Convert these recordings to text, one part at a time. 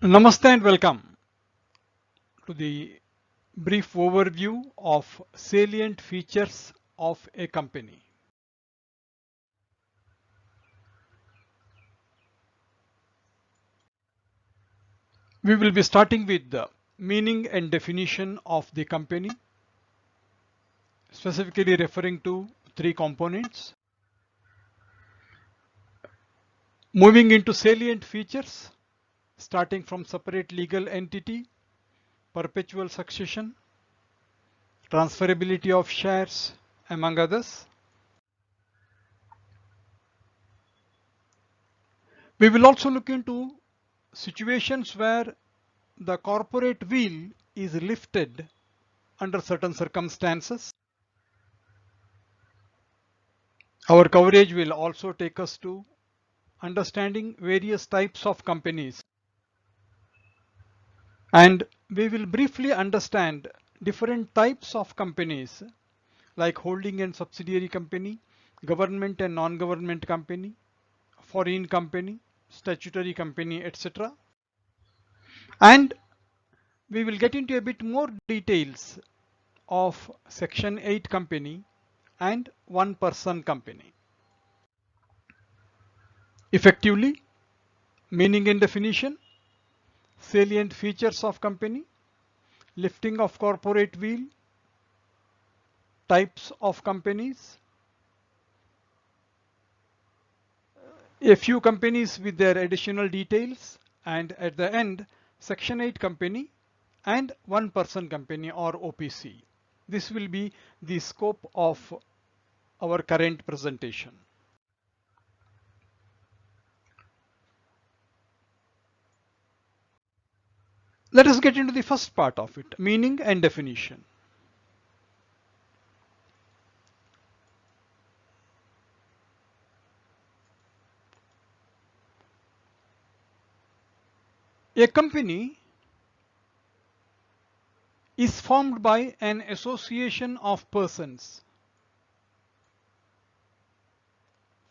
Namaste and welcome to the brief overview of salient features of a company. We will be starting with the meaning and definition of the company, specifically referring to three components. Moving into salient features, starting from separate legal entity, perpetual succession, transferability of shares, among others. We will also look into situations where the corporate wheel is lifted under certain circumstances. Our coverage will also take us to understanding various types of companies, and we will briefly understand different types of companies like holding and subsidiary company, government and non-government company, foreign company, statutory company, etc. And we will get into a bit more details of Section 8 company and one person company. Effectively, meaning and definition, salient features of company, lifting of corporate wheel, types of companies, a few companies with their additional details, and at the end, Section 8 company and one person company or OPC. This will be the scope of our current presentation. Let us get into the first part of it, meaning and definition. A company is formed by an association of persons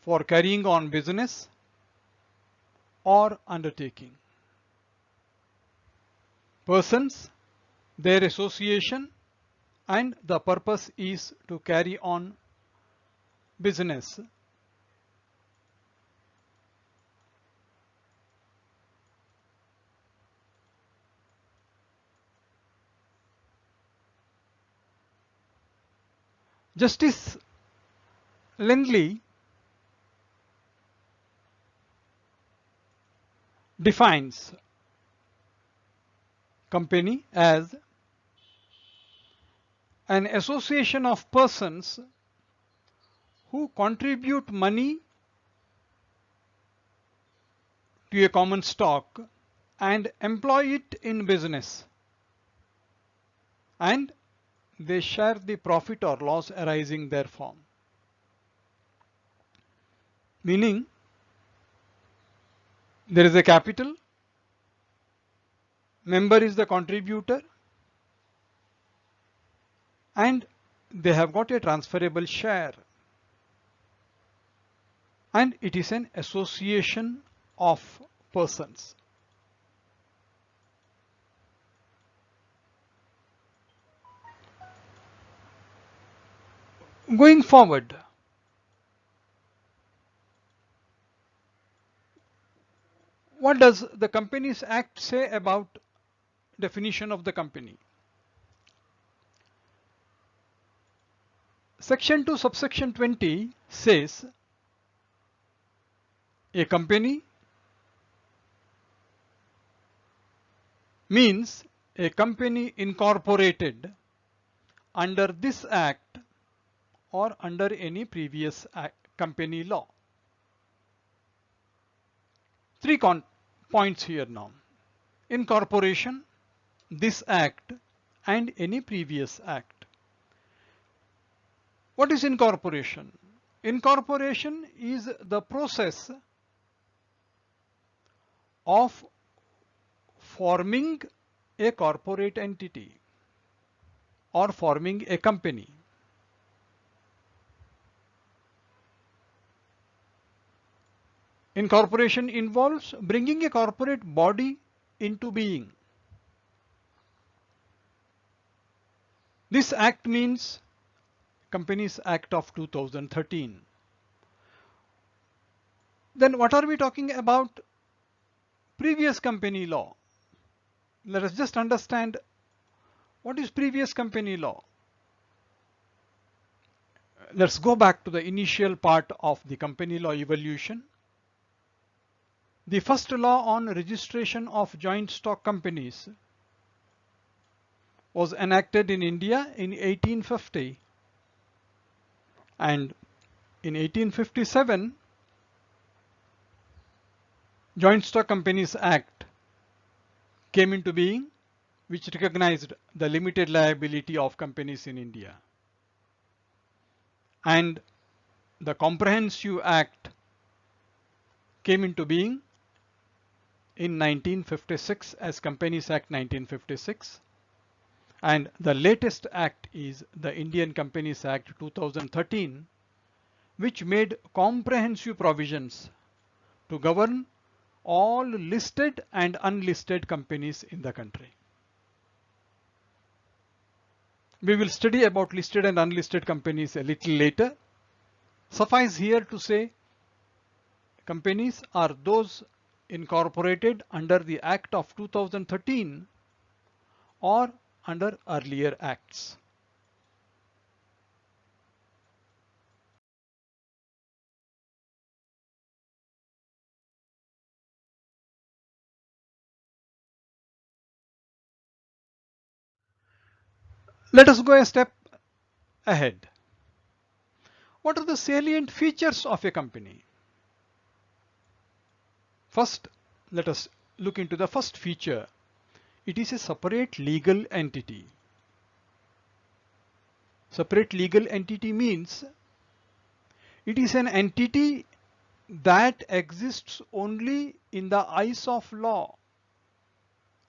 for carrying on business or undertaking. Persons, their association, and the purpose is to carry on business. Justice Lindley defines company as an association of persons who contribute money to a common stock and employ it in business, and they share the profit or loss arising therefrom. Meaning, there is a capital, member is the contributor, and they have got a transferable share, and it is an association of persons. Going forward, what does the Companies Act say about definition of the company? Section 2 subsection 20 says a company means a company incorporated under this act or under any previous company law. Three points here now: incorporation, this act, and any previous act. What is incorporation? Incorporation is the process of forming a corporate entity or forming a company. Incorporation involves bringing a corporate body into being. This act means Companies Act of 2013. Then what are we talking about? Previous company law. Let us just understand what is previous company law. Let's go back to the initial part of the company law evolution. The first law on registration of joint stock companies was enacted in India in 1850, and in 1857 Joint Stock Companies Act came into being, which recognized the limited liability of companies in India. And the Comprehensive Act came into being in 1956 as Companies Act 1956. And the latest act is the Indian Companies Act 2013, which made comprehensive provisions to govern all listed and unlisted companies in the country. We will study about listed and unlisted companies a little later. Suffice here to say, companies are those incorporated under the Act of 2013 or under earlier acts. Let us go a step ahead. What are the salient features of a company? First, let us look into the first feature. It is a separate legal entity. Separate legal entity means it is an entity that exists only in the eyes of law.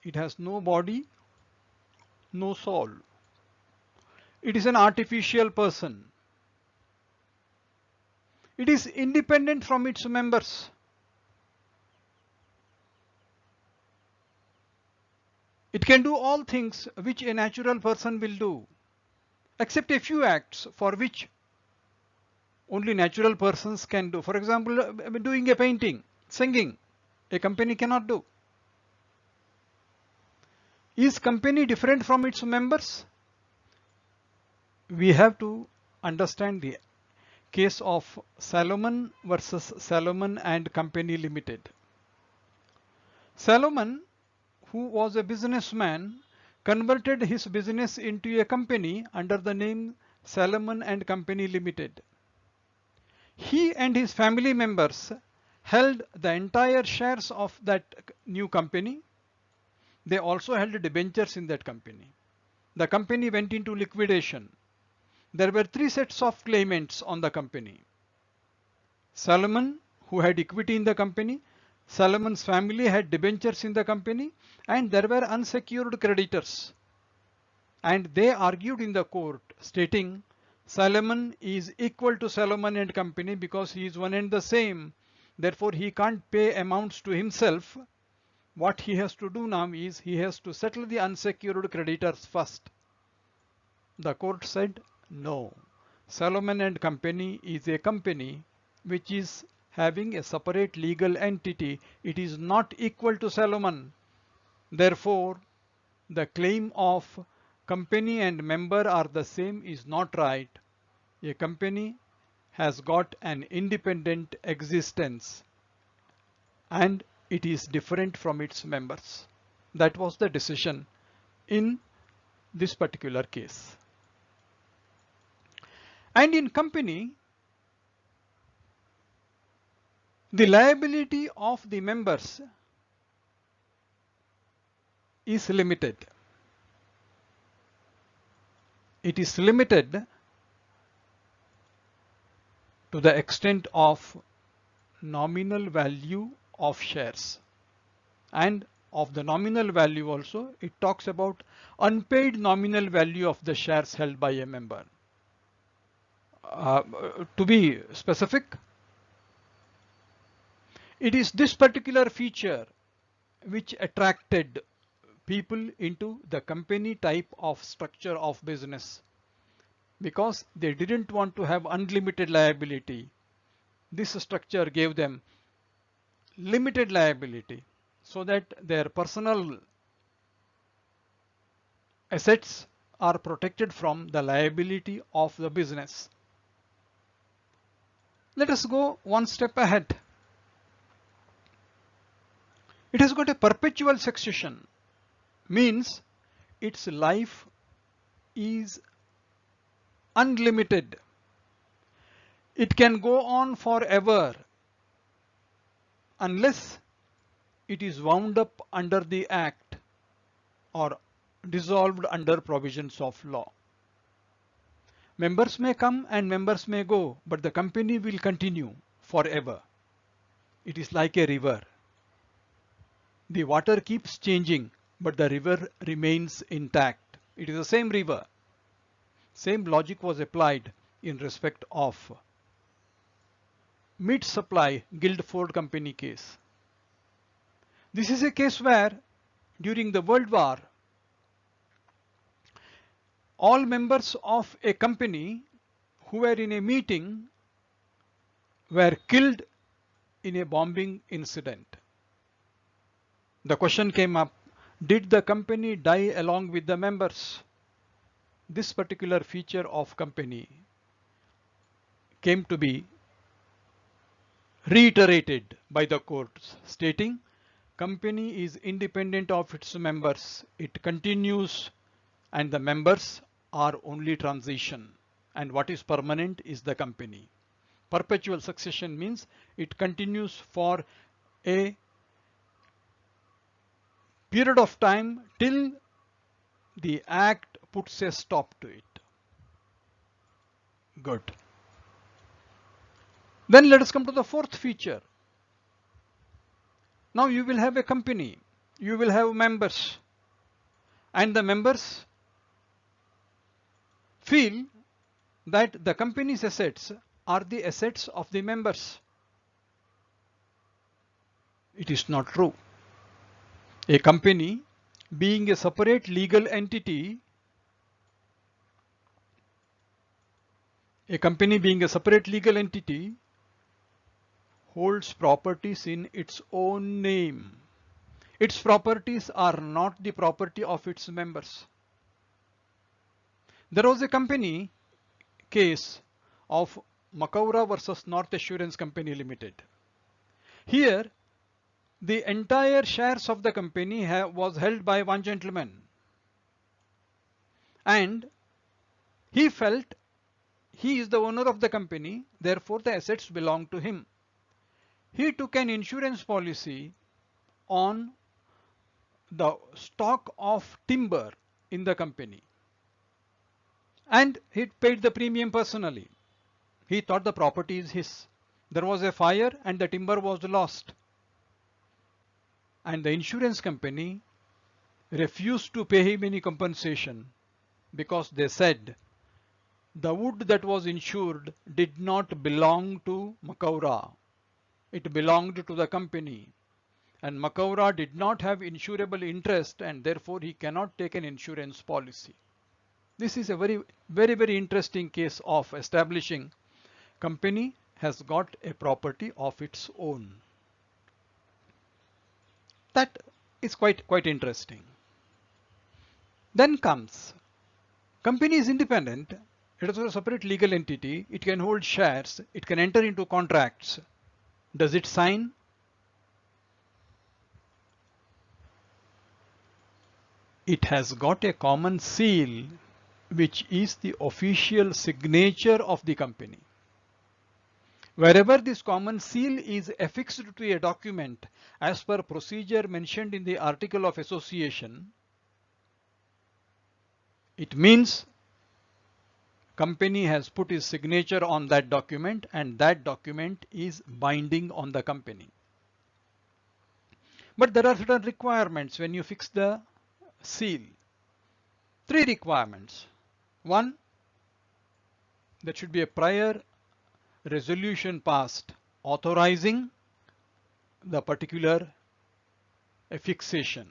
It has no body, no soul. It is an artificial person. It is independent from its members. It can do all things which a natural person will do, except a few acts for which only natural persons can do. For example, doing a painting, singing, a company cannot do. Is company different from its members? We have to understand the case of Salomon versus Salomon and Company Limited. Salomon, who was a businessman, converted his business into a company under the name Salomon and Company Limited. He and his family members held the entire shares of that new company. They also held debentures in that company. The company went into liquidation. There were three sets of claimants on the company. Salomon, who had equity in the company, Salomon's family had debentures in the company, and there were unsecured creditors. And they argued in the court, stating Salomon is equal to Salomon and Company because he is one and the same. Therefore, he can't pay amounts to himself. What he has to do now is he has to settle the unsecured creditors first. The court said, no, Salomon and Company is a company which is having a separate legal entity. It is not equal to Salomon. Therefore, the claim of company and member are the same is not right. A company has got an independent existence and it is different from its members. That was the decision in this particular case. And in company, the liability of the members is limited. It is limited to the extent of nominal value of shares, and of the nominal value also it talks about unpaid nominal value of the shares held by a member. To be specific, it is this particular feature which attracted people into the company type of structure of business, because they didn't want to have unlimited liability. This structure gave them limited liability so that their personal assets are protected from the liability of the business. Let us go one step ahead. It has got a perpetual succession, means its life is unlimited. It can go on forever unless it is wound up under the act or dissolved under provisions of law. Members may come and members may go, but the company will continue forever. It is like a river. The water keeps changing, but the river remains intact. It is the same river. Same logic was applied in respect of meat supply Guildford Company case. This is a case where during the World War, all members of a company who were in a meeting were killed in a bombing incident. The question came up, did the company die along with the members? This particular feature of company came to be reiterated by the courts, stating company is independent of its members. It continues and the members are only transition, and what is permanent is the company. Perpetual succession means it continues for a period of time till the act puts a stop to it. Good. Then let us come to the fourth feature. Now you will have a company, you will have members, and the members feel that the company's assets are the assets of the members. It is not true. A company, being a separate legal entity, holds properties in its own name. Its properties are not the property of its members. There was a company case of Makaura versus North Assurance Company Limited. Here, the entire shares of the company was held by one gentleman, and he felt he is the owner of the company, therefore the assets belong to him. He took an insurance policy on the stock of timber in the company, and he paid the premium personally. He thought the property is his. There was a fire and the timber was lost, and the insurance company refused to pay him any compensation because they said the wood that was insured did not belong to Makaura. It belonged to the company, and Makaura did not have insurable interest, and therefore he cannot take an insurance policy. This is a very interesting case of establishing company has got a property of its own. That is quite interesting. Then comes company is independent. It is a separate legal entity. It can hold shares. It can enter into contracts. Does it sign? It has got a common seal, which is the official signature of the company. Wherever this common seal is affixed to a document as per procedure mentioned in the article of association, it means company has put his signature on that document, and that document is binding on the company. But there are certain requirements when you fix the seal. 3 requirements. 1, there should be a prior resolution passed authorizing the particular a fixation.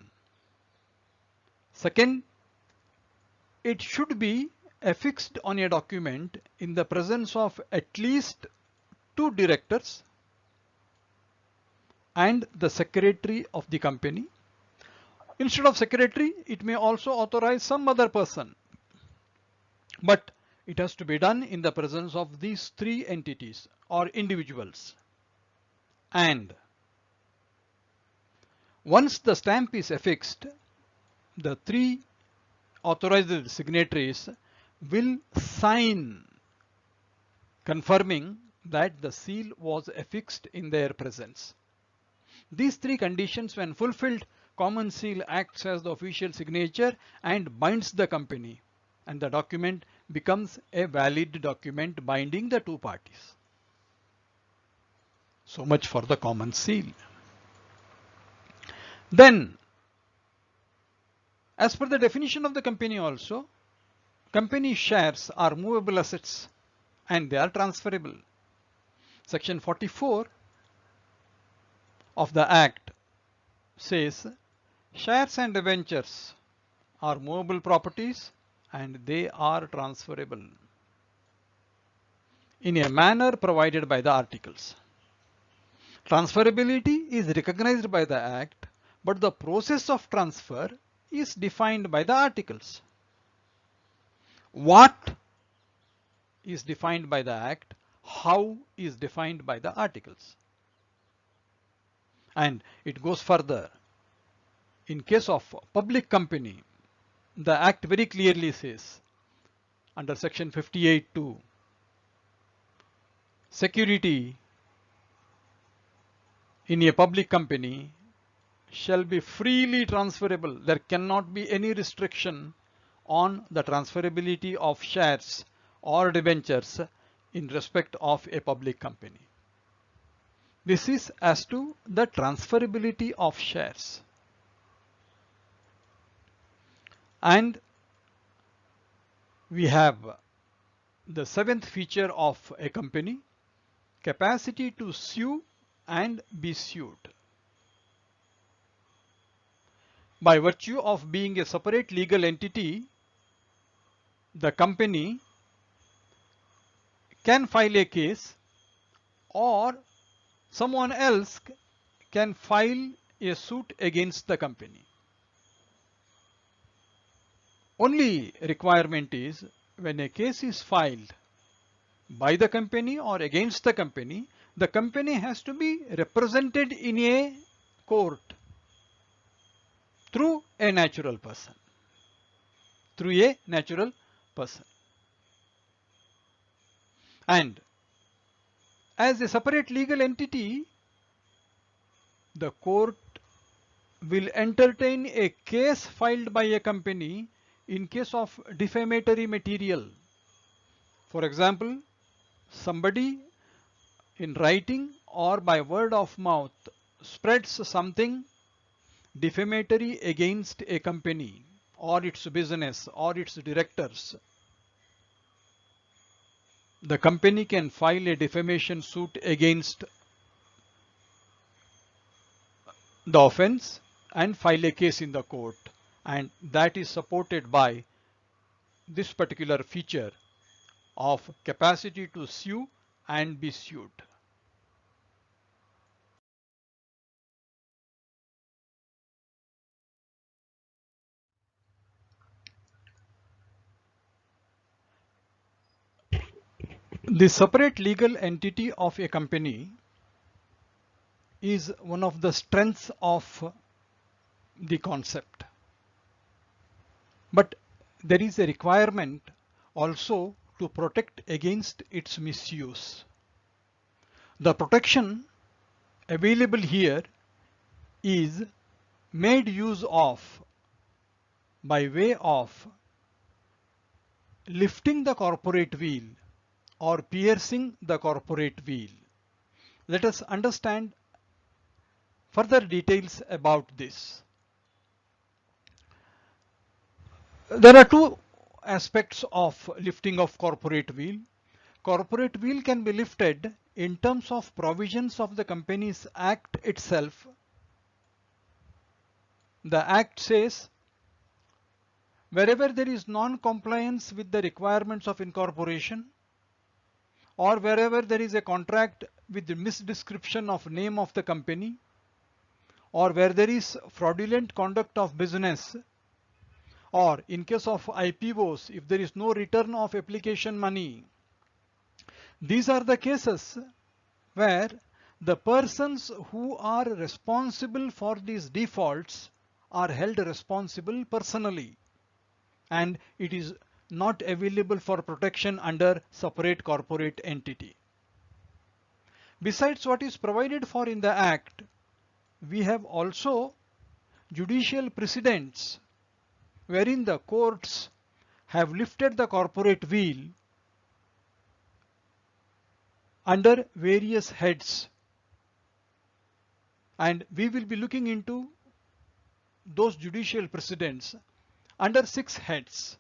Second, it should be affixed on a document in the presence of at least 2 directors and the secretary of the company. Instead of secretary, it may also authorize some other person, but it has to be done in the presence of these 3 entities or individuals. And once the stamp is affixed, the 3 authorized signatories will sign confirming that the seal was affixed in their presence. These 3 conditions, when fulfilled, common seal acts as the official signature and binds the company, and the document becomes a valid document binding the 2 parties. So much for the common seal. Then, as per the definition of the company also, company shares are movable assets and they are transferable. Section 44 of the Act says shares and debentures are movable properties and they are transferable in a manner provided by the articles. Transferability is recognized by the Act, but the process of transfer is defined by the articles. What is defined by the Act, how is defined by the articles. And it goes further. In case of public company, the Act very clearly says under section 58(2), security in a public company shall be freely transferable. There cannot be any restriction on the transferability of shares or debentures in respect of a public company. This is as to the transferability of shares. And we have the 7th feature of a company, capacity to sue and be sued. By virtue of being a separate legal entity, the company can file a case or someone else can file a suit against the company. Only requirement is when a case is filed by the company or against the company has to be represented in a court through a natural person. And as a separate legal entity, the court will entertain a case filed by a company in case of defamatory material. For example, somebody in writing or by word of mouth spreads something defamatory against a company or its business or its directors. The company can file a defamation suit against the offense and file a case in the court, and that is supported by this particular feature of capacity to sue and be sued. The separate legal entity of a company is one of the strengths of the concept. But there is a requirement also to protect against its misuse. The protection available here is made use of by way of lifting the corporate veil or piercing the corporate veil. Let us understand further details about this. There are 2 aspects of lifting of corporate veil. Corporate veil can be lifted in terms of provisions of the Companies Act itself, The Act says wherever there is non-compliance with the requirements of incorporation, or wherever there is a contract with the misdescription of name of the company, or where there is fraudulent conduct of business, or in case of IPOs, if there is no return of application money. These are the cases where the persons who are responsible for these defaults are held responsible personally, and it is not available for protection under separate corporate entity. Besides what is provided for in the Act, we have also judicial precedents wherein the courts have lifted the corporate veil under various heads, and we will be looking into those judicial precedents under 6 heads.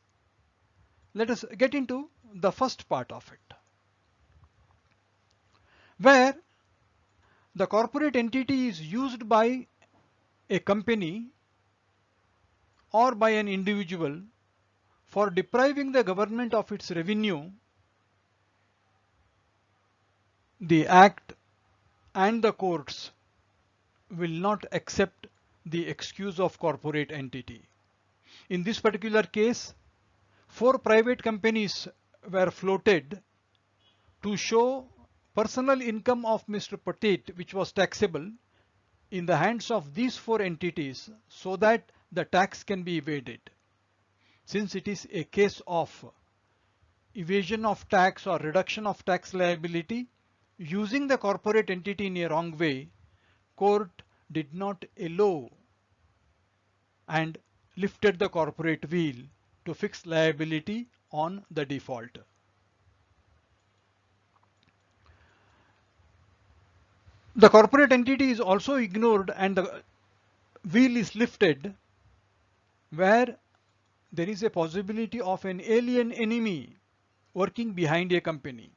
Let us get into the first part of it, where the corporate entity is used by a company or by an individual for depriving the government of its revenue. The Act and the courts will not accept the excuse of corporate entity. In this particular case, 4 private companies were floated to show personal income of Mr. Patit, which was taxable, in the hands of these 4 entities so that the tax can be evaded. Since it is a case of evasion of tax or reduction of tax liability using the corporate entity in a wrong way, court did not allow and lifted the corporate veil to fix liability on the default. The corporate entity is also ignored and the veil is lifted where there is a possibility of an alien enemy working behind a company.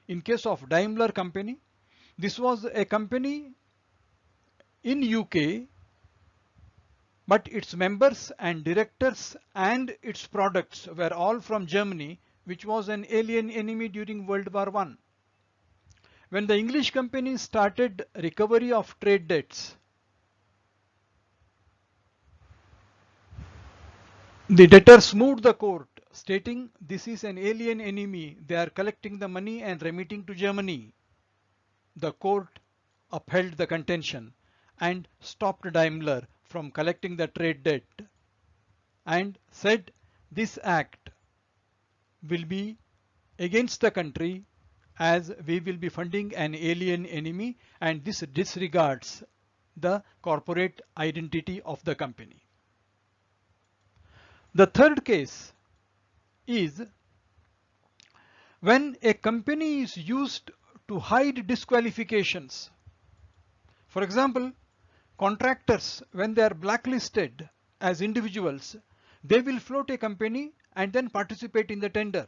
In case of Daimler company, this was a company in UK, but its members and directors and its products were all from Germany, which was an alien enemy during World War I. When the English company started recovery of trade debts, the debtors moved the court stating this is an alien enemy, they are collecting the money and remitting to Germany. The court upheld the contention and stopped Daimler from collecting the trade debt and said this act will be against the country as we will be funding an alien enemy, and this disregards the corporate identity of the company. The third case is when a company is used to hide disqualifications. For example, contractors, when they are blacklisted as individuals, they will float a company and then participate in the tender.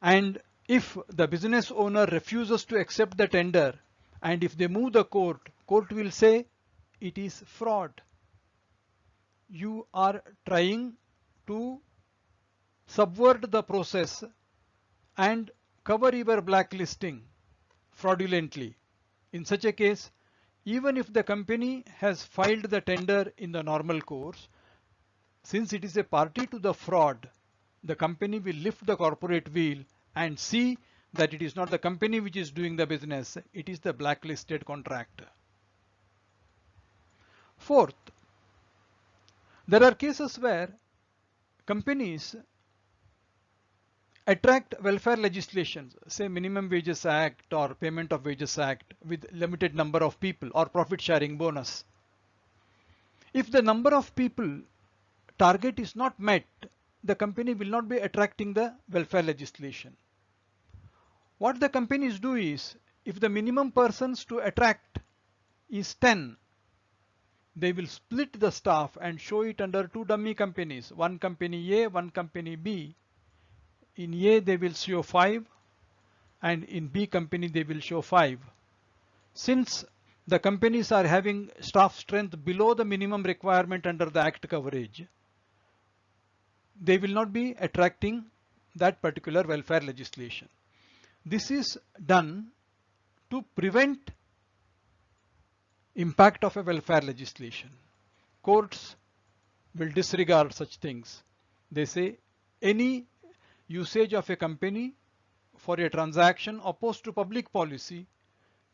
And if the business owner refuses to accept the tender, and if they move the court, court will say it is fraud. You are trying to subvert the process and cover your blacklisting fraudulently. In such a case, even if the company has filed the tender in the normal course, since it is a party to the fraud, the company will lift the corporate veil and see that it is not the company which is doing the business, it is the blacklisted contractor. Fourth, there are cases where companies attract welfare legislation, say Minimum Wages Act or Payment of Wages Act, with limited number of people, or profit sharing bonus. If the number of people target is not met, the company will not be attracting the welfare legislation. What the companies do is, if the minimum persons to attract is 10, they will split the staff and show it under 2 dummy companies, one company A, one company B. In A they will show 5 and in B company they will show 5. Since the companies are having staff strength below the minimum requirement under the Act coverage, they will not be attracting that particular welfare legislation. This is done to prevent impact of a welfare legislation. Courts will disregard such things. They say any usage of a company for a transaction opposed to public policy,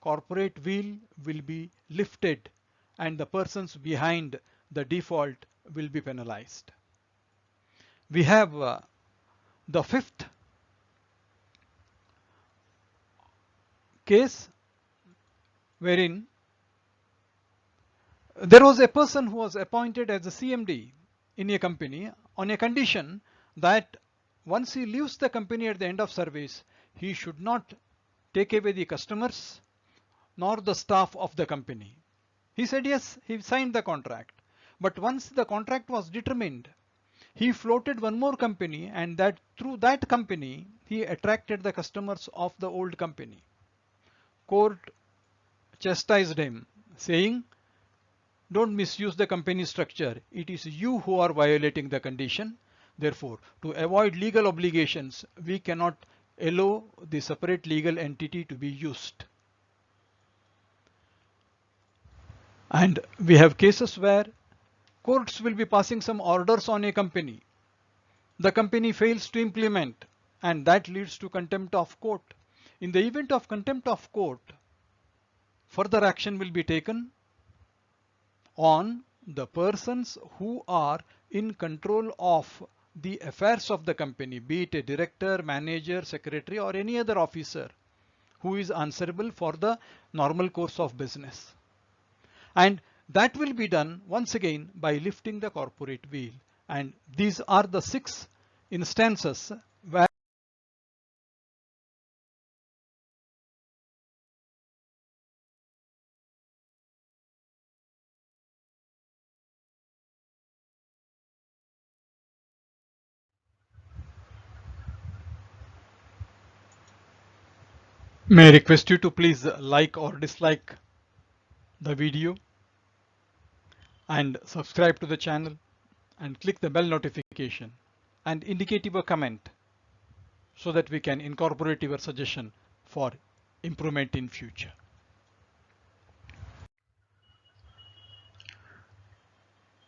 corporate will be lifted and the persons behind the default will be penalized. We have the fifth case wherein there was a person who was appointed as a CMD in a company on a condition that once he leaves the company at the end of service, he should not take away the customers nor the staff of the company. He said yes, he signed the contract. But once the contract was determined, he floated one more company, and that through that company, he attracted the customers of the old company. Court chastised him, saying, don't misuse the company structure. It is you who are violating the condition. Therefore, to avoid legal obligations, we cannot allow the separate legal entity to be used. And we have cases where courts will be passing some orders on a company. The company fails to implement, and that leads to contempt of court. In the event of contempt of court, further action will be taken on the persons who are in control of the affairs of the company, be it a director, manager, secretary, or any other officer who is answerable for the normal course of business. And that will be done once again by lifting the corporate veil. And these are the 6 instances where may I request you to please like or dislike the video and subscribe to the channel and click the bell notification and indicate your comment so that we can incorporate your suggestion for improvement in future.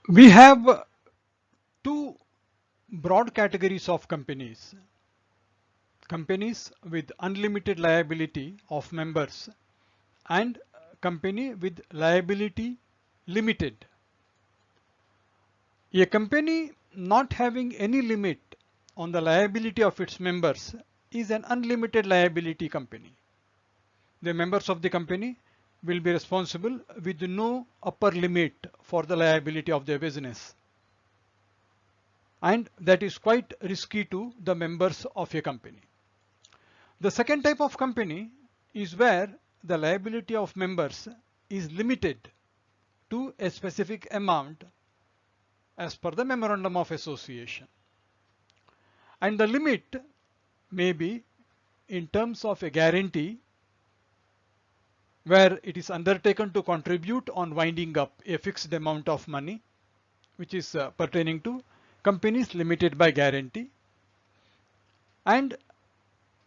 We have 2 broad categories of companies. Companies with unlimited liability of members and company with liability limited. A company not having any limit on the liability of its members is an unlimited liability company. The members of the company will be responsible with no upper limit for the liability of their business. And that is quite risky to the members of a company. The second type of company is where the liability of members is limited to a specific amount as per the memorandum of association. And the limit may be in terms of a guarantee where it is undertaken to contribute on winding up a fixed amount of money, which is pertaining to companies limited by guarantee. And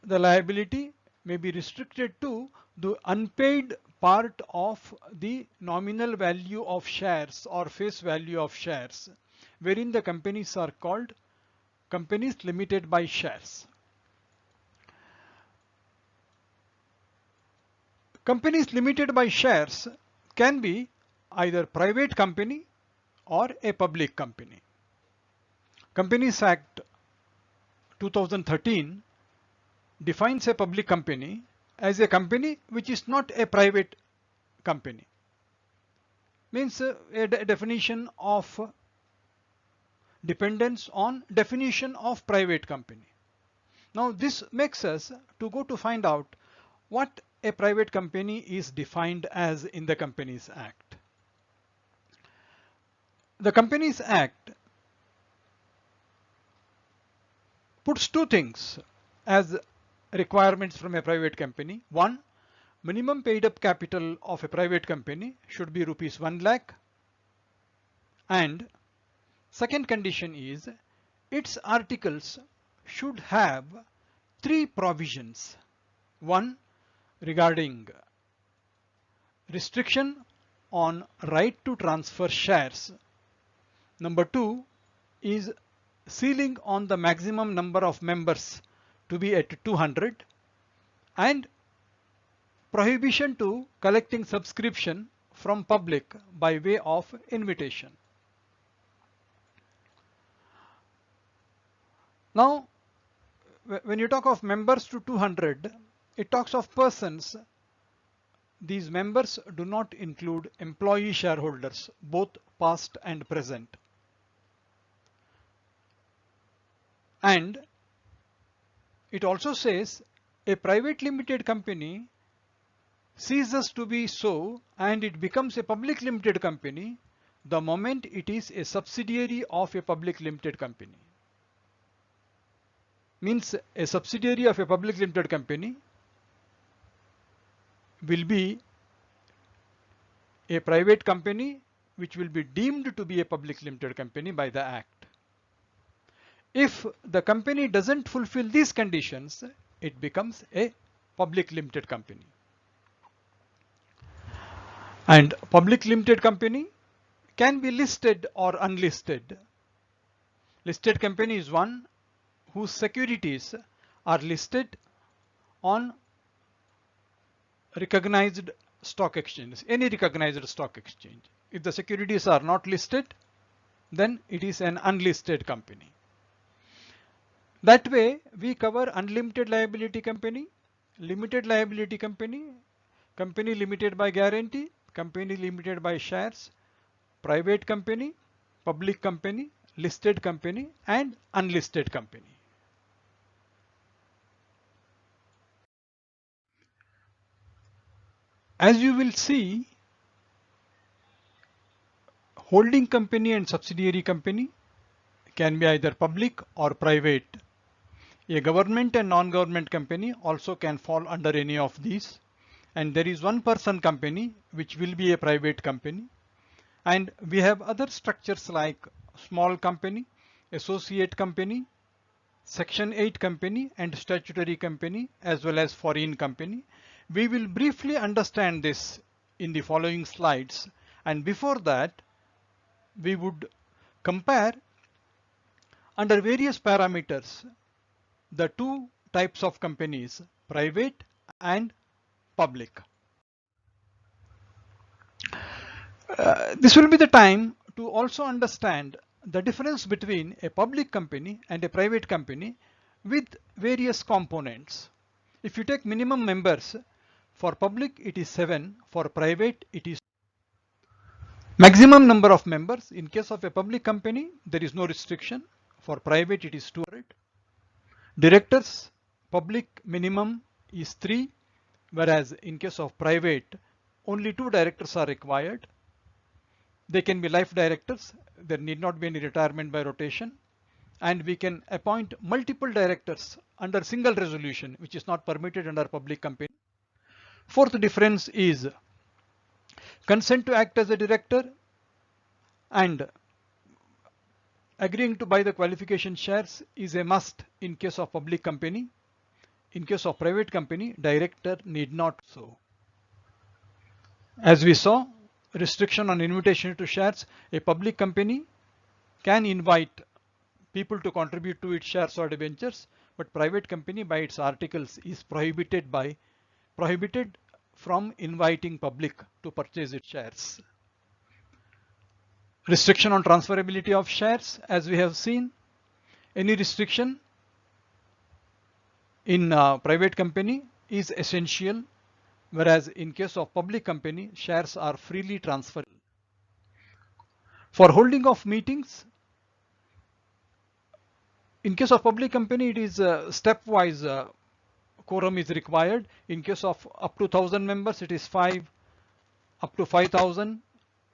the liability may be restricted to the unpaid part of the nominal value of shares or face value of shares, wherein the companies are called companies limited by shares. Companies limited by shares can be either private company or a public company. Companies Act 2013 defines a public company as a company which is not a private company. Means a definition of dependence on definition of private company. Now this makes us to go to find out what a private company is defined as in the Companies Act. The Companies Act puts 2 things as requirements from a private company. One, minimum paid up capital of a private company should be rupees 1 lakh, and second condition is its articles should have three provisions. One, regarding restriction on right to transfer shares. Number two is ceiling on the maximum number of members to be at 200, and prohibition to collecting subscription from public by way of invitation. Now, when you talk of members to 200, it talks of persons. These members do not include employee shareholders, both past and present. And it also says a private limited company ceases to be so and it becomes a public limited company the moment it is a subsidiary of a public limited company. Means a subsidiary of a public limited company will be a private company which will be deemed to be a public limited company by the Act. If the company doesn't fulfill these conditions, it becomes a public limited company. And public limited company can be listed or unlisted. Listed company is one whose securities are listed on recognized stock exchanges, any recognized stock exchange. If the securities are not listed, then it is an unlisted company. That way, we cover unlimited liability company, limited liability company, company limited by guarantee, company limited by shares, private company, public company, listed company, and unlisted company. As you will see, holding company and subsidiary company can be either public or private. A government and non-government company also can fall under any of these. And there is one person company which will be a private company. And we have other structures like small company, associate company, Section 8 company, and statutory company, as well as foreign company. We will briefly understand this in the following slides, and before that we would compare under various parameters the two types of companies, private and public. This will be the time to also understand the difference between a public company and a private company with various components. If you take minimum members, for public it is 7, for private it is maximum number of members. In case of a public company, there is no restriction. For private it is 200. Directors, public minimum is 3, whereas in case of private only 2 directors are required. They can be life directors. There need not be any retirement by rotation. And we can appoint multiple directors under single resolution, which is not permitted under public company. Fourth difference is consent to act as a director and agreeing to buy the qualification shares is a must in case of public company. In case of private company, director need not so. As we saw, restriction on invitation to shares, a public company can invite people to contribute to its shares or debentures, but private company by its articles is prohibited from inviting public to purchase its shares. Restriction on transferability of shares, as we have seen, any restriction in private company is essential, whereas in case of public company, shares are freely transferable. For holding of meetings, in case of public company, it is stepwise quorum is required. In case of up to 1,000 members, it is 5. Up to 5,000,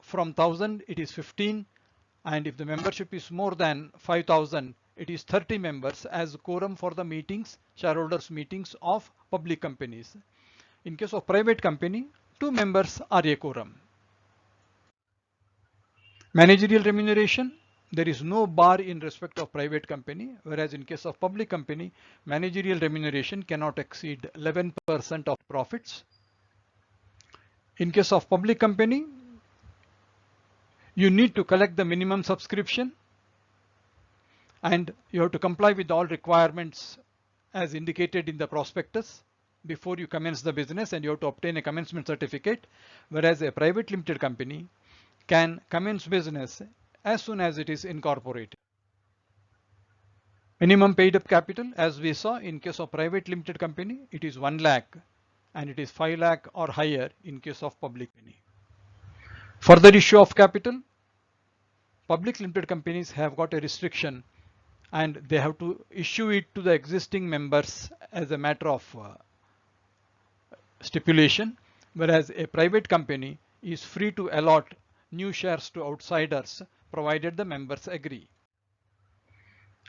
from 1,000 it is 15. And if the membership is more than 5,000, it is 30 members as quorum for the meetings, shareholders meetings of public companies. In case of private company, 2 members are a quorum. Managerial remuneration, there is no bar in respect of private company, whereas in case of public company, managerial remuneration cannot exceed 11% of profits. In case of public company, you need to collect the minimum subscription and you have to comply with all requirements as indicated in the prospectus before you commence the business, and you have to obtain a commencement certificate, whereas a private limited company can commence business as soon as it is incorporated. Minimum paid up capital, as we saw in case of private limited company, it is 1 lakh and it is 5 lakh or higher in case of public company. Further issue of capital, public limited companies have got a restriction and they have to issue it to the existing members as a matter of stipulation, whereas a private company is free to allot new shares to outsiders provided the members agree.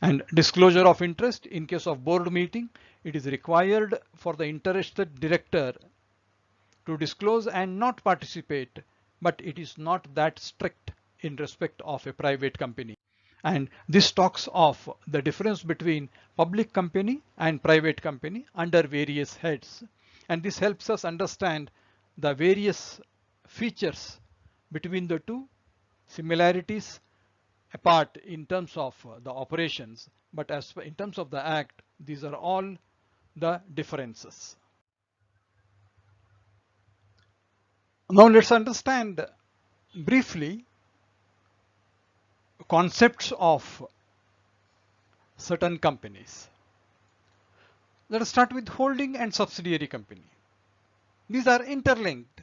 And disclosure of interest, in case of board meeting, it is required for the interested director to disclose and not participate, but it is not that strict in respect of a private company. And this talks of the difference between public company and private company under various heads. And this helps us understand the various features between the two, similarities apart in terms of the operations, but as in terms of the act, these are all the differences. Now let's understand briefly concepts of certain companies. Let us start with holding and subsidiary company. These are interlinked,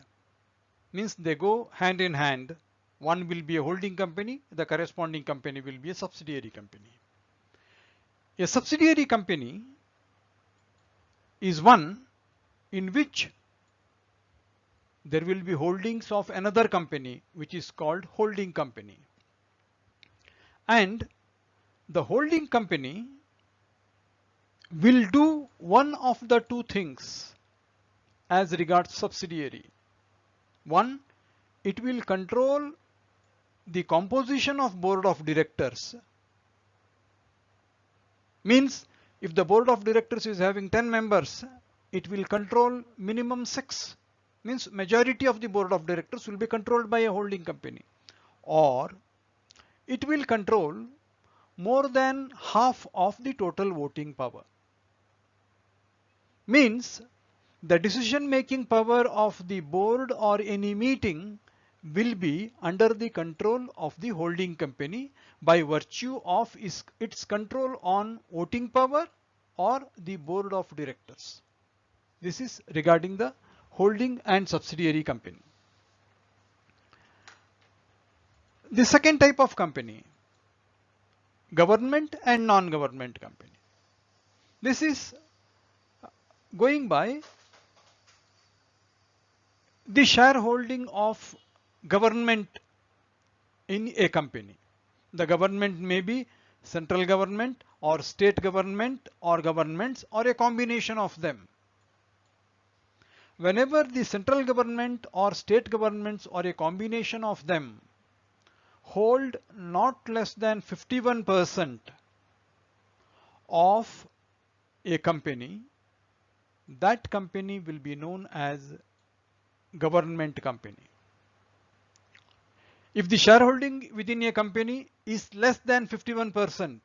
means they go hand in hand. One will be a holding company, the corresponding company will be a subsidiary company. A subsidiary company is one in which there will be holdings of another company, which is called holding company. And the holding company will do one of the two things as regards subsidiary. One, it will control the composition of board of directors. Means if the board of directors is having 10 members, it will control minimum 6. Means majority of the board of directors will be controlled by a holding company. Or it will control more than half of the total voting power. Means the decision making power of the board or any meeting will be under the control of the holding company by virtue of its control on voting power or the board of directors. This is regarding the holding and subsidiary company. The second type of company, government and non-government company. This is going by the shareholding of government in a company. The government may be central government or state government or governments or a combination of them. Whenever the central government or state governments or a combination of them hold not less than 51% of a company, that company will be known as government company. If the shareholding within a company is less than 51%,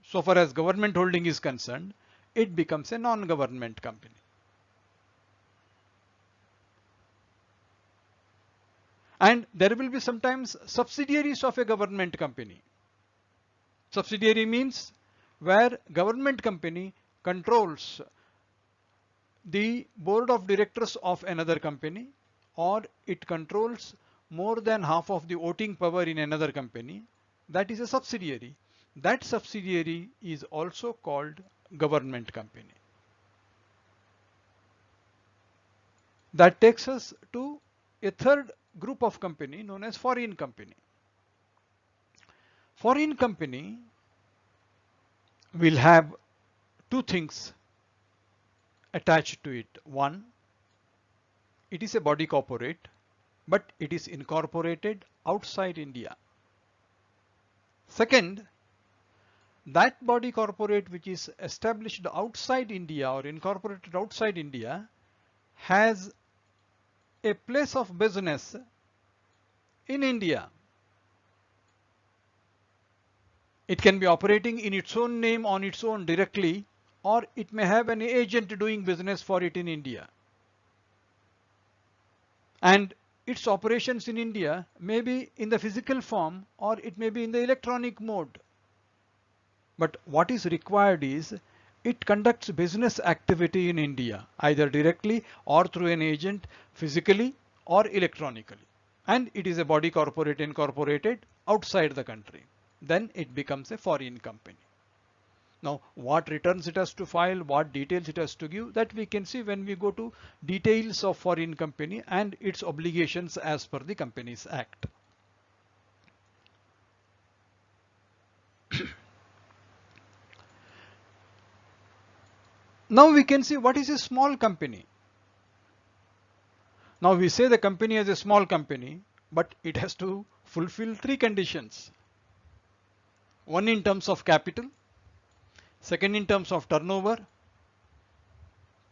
so far as government holding is concerned, it becomes a non-government company. And there will be sometimes subsidiaries of a government company. Subsidiary means where government company controls the board of directors of another company, or it controls more than half of the voting power in another company. That is a subsidiary. That subsidiary is also called government company. That takes us to a third group of company known as foreign company. Foreign company will have two things attached to it. One, it is a body corporate, but it is incorporated outside India. Second, that body corporate which is established outside India or incorporated outside India has a place of business in India. It can be operating in its own name on its own directly, or it may have an agent doing business for it in India. And its operations in India may be in the physical form or it may be in the electronic mode. But what is required is it conducts business activity in India, either directly or through an agent, physically or electronically. And it is a body corporate incorporated outside the country. Then it becomes a foreign company. Now, what returns it has to file, what details it has to give, that we can see when we go to details of foreign company and its obligations as per the Companies Act. Now we can see what is a small company. Now we say the company is a small company, but it has to fulfill three conditions. One in terms of capital, second in terms of turnover,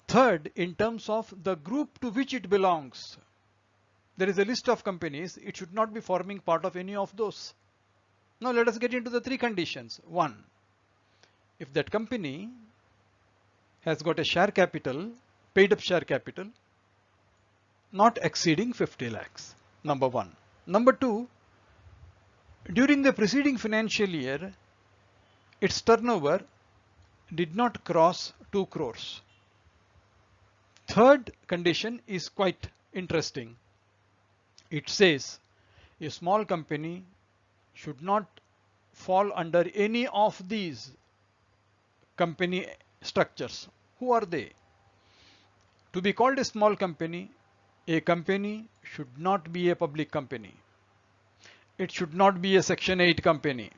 third in terms of the group to which it belongs. There is a list of companies, it should not be forming part of any of those. Now let us get into the three conditions. One, if that company has got a share capital, paid up share capital, not exceeding 50 lakhs. Number one. Number two, during the preceding financial year, its turnover did not cross 2 crores. Third condition is quite interesting. It says a small company should not fall under any of these company structures. Who are they? To be called a small company, a company should not be a public company. It should not be a Section 8 company.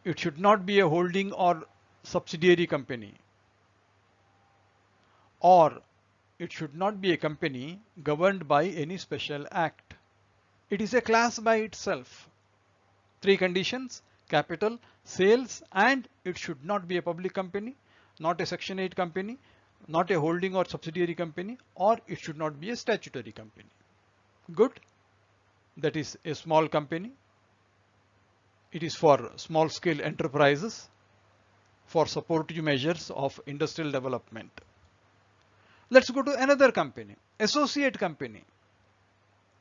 It should not be a holding or subsidiary company. Or it should not be a company governed by any special act. It is a class by itself. Three conditions: capital, sales, and it should not be a public company, not a Section 8 company, not a holding or subsidiary company, or it should not be a statutory company. Good. That is a small company. It is for small scale enterprises, for supportive measures of industrial development. Let's go to another company, associate company.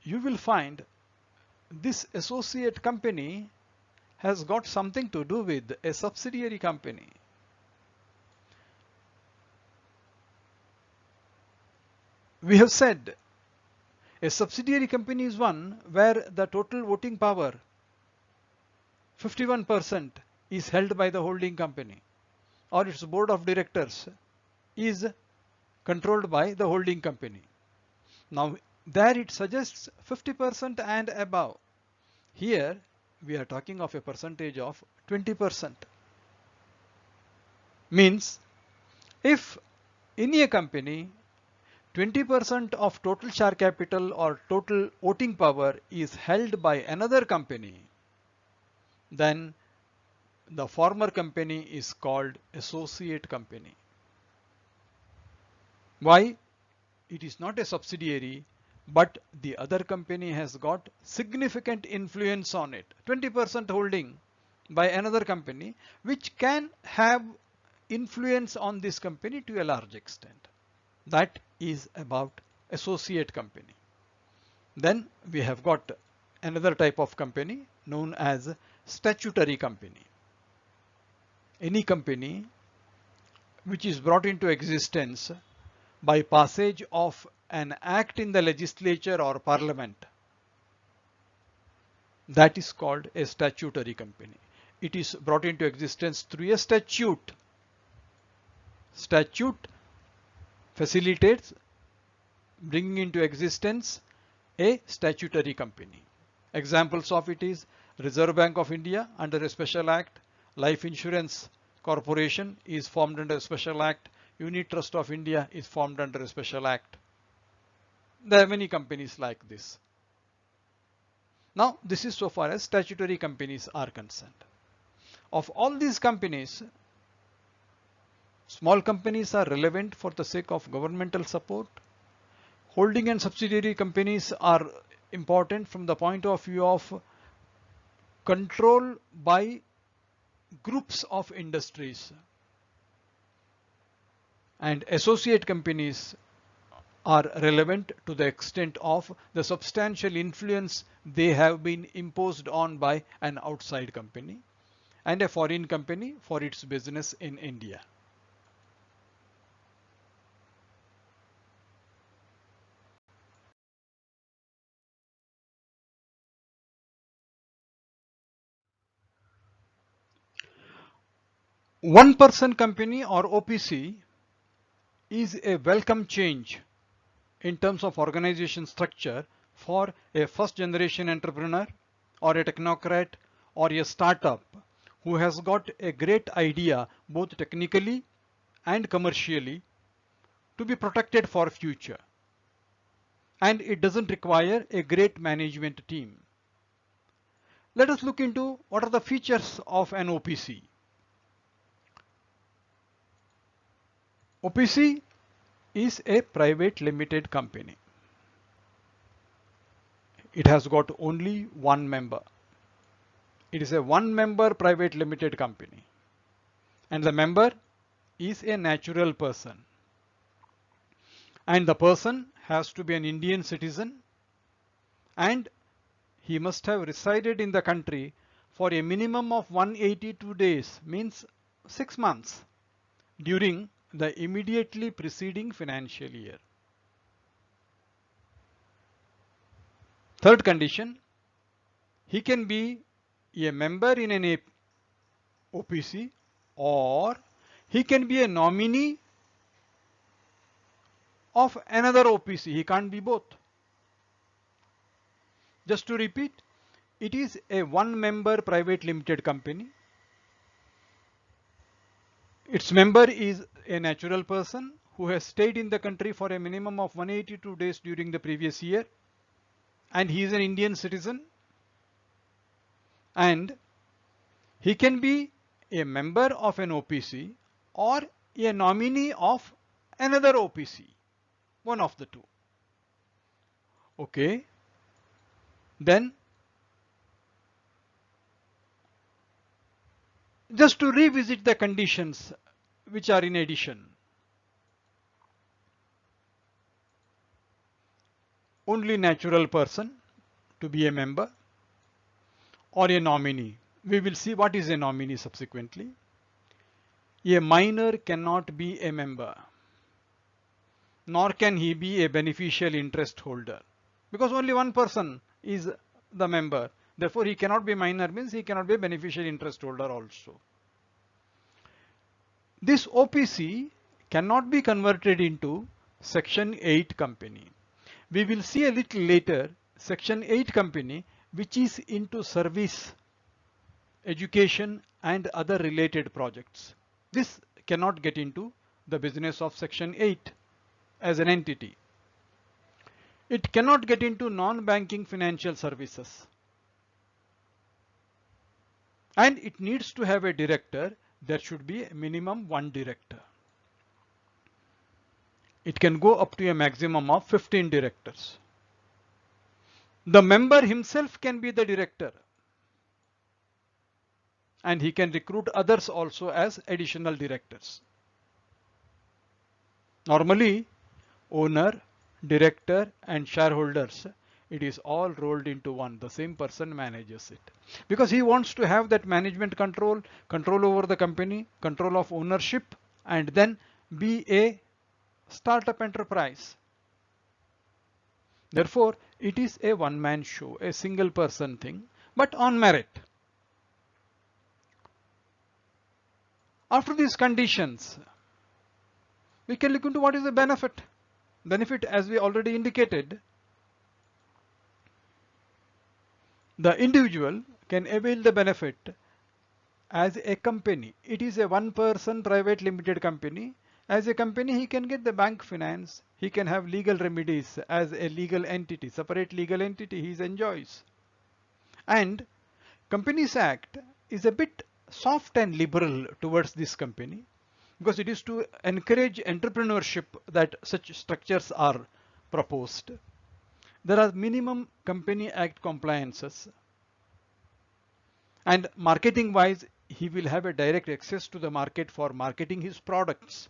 You will find this associate company has got something to do with a subsidiary company. We have said a subsidiary company is one where the total voting power, 51%, is held by the holding company, or its board of directors is controlled by the holding company. Now there it suggests 50% and above. Here we are talking of a percentage of 20%. Means if in a company 20% of total share capital or total voting power is held by another company, then the former company is called associate company. Why? It is not a subsidiary, but the other company has got significant influence on it. 20% holding by another company, which can have influence on this company to a large extent. That is about associate company. Then we have got another type of company known as statutory company. Any company which is brought into existence by passage of an act in the legislature or parliament, that is called a statutory company. It is brought into existence through a statute. Statute facilitates bringing into existence a statutory company. Examples of it is Reserve Bank of India under a special act, Life Insurance Corporation is formed under a special act, Unit Trust of India is formed under a special act. There are many companies like this. Now, this is so far as statutory companies are concerned. Of all these companies, small companies are relevant for the sake of governmental support. Holding and subsidiary companies are important from the point of view of control by groups of industries. And associate companies are relevant to the extent of the substantial influence they have been imposed on by an outside company and a foreign company for its business in India. One person company or OPC is a welcome change in terms of organization structure for a first generation entrepreneur or a technocrat or a startup who has got a great idea both technically and commercially to be protected for future, and it doesn't require a great management team. Let us look into what are the features of an OPC. OPC is a private limited company. It has got only one member. It is a one-member private limited company, and the member is a natural person, and the person has to be an Indian citizen, and he must have resided in the country for a minimum of 182 days, means 6 months, during the immediately preceding financial year. Third condition, he can be a member in an OPC, or he can be a nominee of another OPC. He can't be both. Just to repeat, it is a one-member private limited company. Its member is a natural person who has stayed in the country for a minimum of 182 days during the previous year, and he is an Indian citizen, and he can be a member of an OPC or a nominee of another OPC, one of the two. Okay, then just to revisit the conditions which are in addition. Only natural person to be a member or a nominee. We will see what is a nominee subsequently. A minor cannot be a member, nor can he be a beneficial interest holder, because only one person is the member. Therefore, he cannot be minor, means he cannot be a beneficial interest holder also. This OPC cannot be converted into Section 8 company. We will see a little later Section 8 company which is into service, education and other related projects. This cannot get into the business of Section 8 as an entity. It cannot get into non-banking financial services. And it needs to have a director. There should be a minimum one director. It can go up to a maximum of 15 directors. The member himself can be the director, and he can recruit others also as additional directors. Normally, owner, director and shareholders, it is all rolled into one. The same person manages it because he wants to have that management control over the company, control of ownership, and then be a startup enterprise. Therefore, it is a one-man show, a single person thing, but on merit. After these conditions, we can look into what is the benefit. Benefit, as we already indicated, the individual can avail the benefit as a company. It is a one-person private limited company. As a company, he can get the bank finance. He can have legal remedies as a legal entity, separate legal entity he enjoys. And Companies Act is a bit soft and liberal towards this company because it is to encourage entrepreneurship that such structures are proposed. There are minimum Company Act compliances, and marketing wise, he will have a direct access to the market for marketing his products.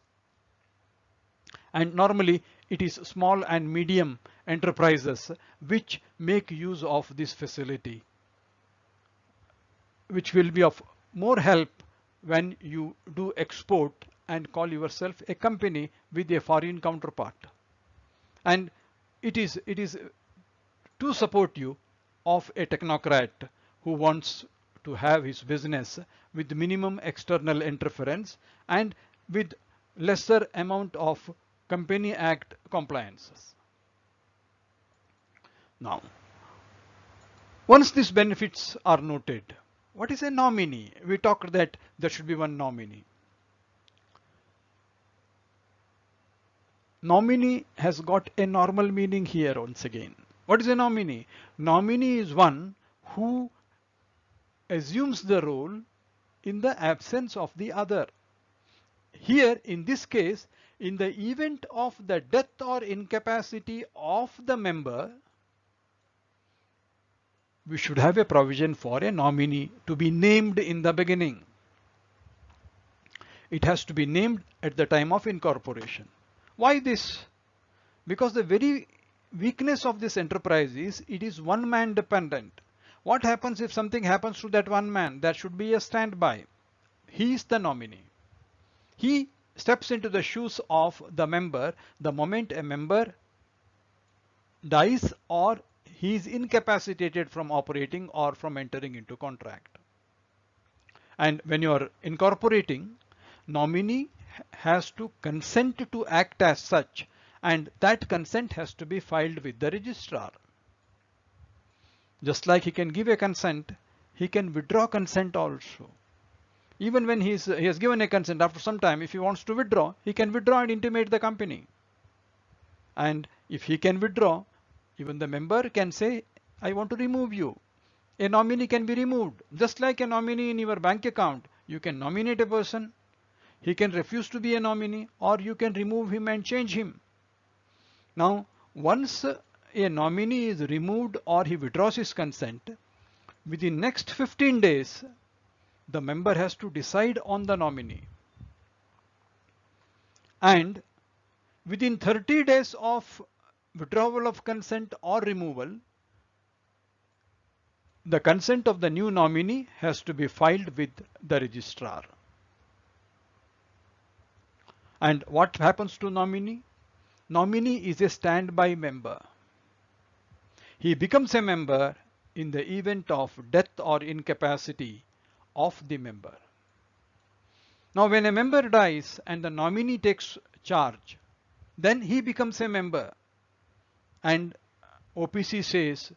And normally it is small and medium enterprises which make use of this facility, which will be of more help when you do export and call yourself a company with a foreign counterpart. And it is to support you of a technocrat who wants to have his business with minimum external interference and with lesser amount of Company Act compliances. Now, once these benefits are noted, what is a nominee? We talked that there should be one nominee. Nominee has got a normal meaning here once again. What is a nominee? Nominee is one who assumes the role in the absence of the other. Here, in this case, in the event of the death or incapacity of the member, we should have a provision for a nominee to be named in the beginning. It has to be named at the time of incorporation. Why this? Because the very weakness of this enterprise is it is one man dependent. What happens if something happens to that one man? There should be a standby. He is the nominee. He steps into the shoes of the member the moment a member dies or he is incapacitated from operating or from entering into contract. And when you are incorporating, nominee has to consent to act as such, and that consent has to be filed with the registrar. Just like he can give a consent, he can withdraw consent also. Even when he has given a consent, after some time, if he wants to withdraw, he can withdraw and intimate the company. And if he can withdraw, even the member can say, I want to remove you. A nominee can be removed. Just like a nominee in your bank account, you can nominate a person. He can refuse to be a nominee, or you can remove him and change him. Now, once a nominee is removed or he withdraws his consent, within next 15 days, the member has to decide on the nominee. And within 30 days of withdrawal of consent or removal, the consent of the new nominee has to be filed with the registrar. And what happens to nominee? Nominee is a standby member. He becomes a member in the event of death or incapacity of the member. Now, when a member dies and the nominee takes charge, then he becomes a member. And OPC says